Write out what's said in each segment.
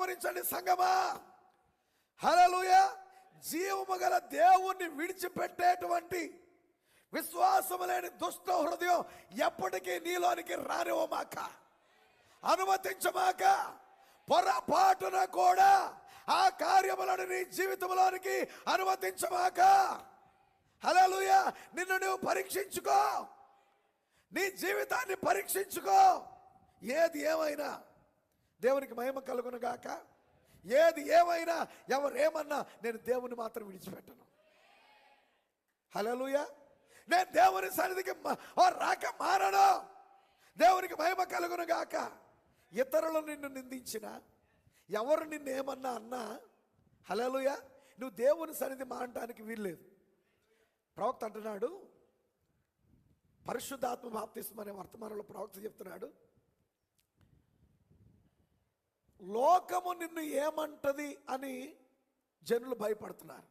గమనించండి సంగమా, హల్లెలూయా. జీవము గల దేవుణ్ణి విడిచిపెట్టేటువంటి విశ్వాసము లేని దుష్ట హృదయం ఎప్పటికీ నీలోనికి రానివ్వమాక, అనుమతించమాక. పొరపాటున కూడా ఆ కార్యములను నీ జీవితంలోనికి అనుమతించమాక. హల్లెలూయా. నిన్ను నువ్వు పరీక్షించుకో, నీ జీవితాన్ని పరీక్షించుకో. ఏది ఏమైనా దేవునికి మహిమ కలుగును గాక. ఏది ఏమైనా ఎవరేమన్నా నేను దేవుని మాత్రం విడిచిపెట్టను. హల్లెలూయా. నేను దేవుని సన్నిధికి రాక మారను. దేవునికి మహిమ కలుగును గాక. ఇతరులు నిన్ను నిందించిన, ఎవరు నిన్ను ఏమన్నా అన్నా, హల్లెలూయా, నువ్వు దేవుని సన్నిధి మారటానికి వీల్లేదు. ప్రవక్త అంటున్నాడు, పరిశుద్ధాత్మ బాప్తిస్మం అనే వర్తమానంలో ప్రవక్త చెప్తున్నాడు, లోకము నిన్ను ఏమంటది అని జనులు భయపడుతున్నారు.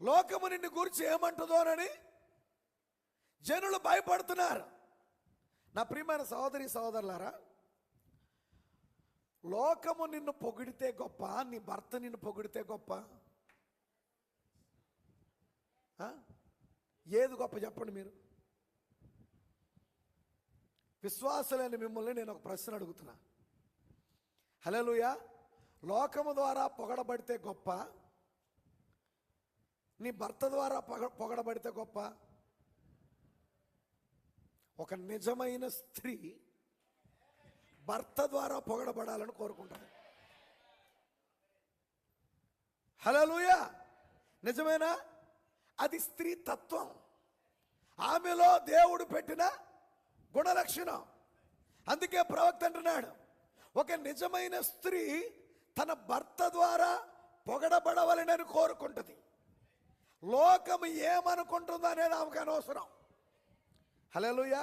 లోకము నిన్ను గురించి ఏమంటుందోనని జనులు భయపడుతున్నారు. నా ప్రియమైన సహోదరి సహోదరులారా, లోకము నిన్ను పొగిడితే గొప్ప, నీ భర్త నిన్ను పొగిడితే గొప్ప? ఏది గొప్ప చెప్పండి మీరు? విశ్వాసులైన మిమ్మల్ని నేను ఒక ప్రశ్న అడుగుతున్నా. హల్లెలూయా. లోకము ద్వారా పొగడబడితే గొప్ప, నీ భర్త ద్వారా పొగడబడితే గొప్ప? ఒక నిజమైన స్త్రీ భర్త ద్వారా పొగడబడాలని కోరుకుంటాడు. హల్లెలూయా. నిజమేనా? అది స్త్రీ తత్వం, ఆమెలో దేవుడు పెట్టిన గుణలక్షణం. అందుకే ప్రవక్త అంటున్నాడు, ఒక నిజమైన స్త్రీ తన భర్త ద్వారా పొగడబడవలనని కోరుకుంటుంది. లోకం ఏమనుకుంటుందో అనేది ఆమెకు అనవసరం. హల్లెలూయా.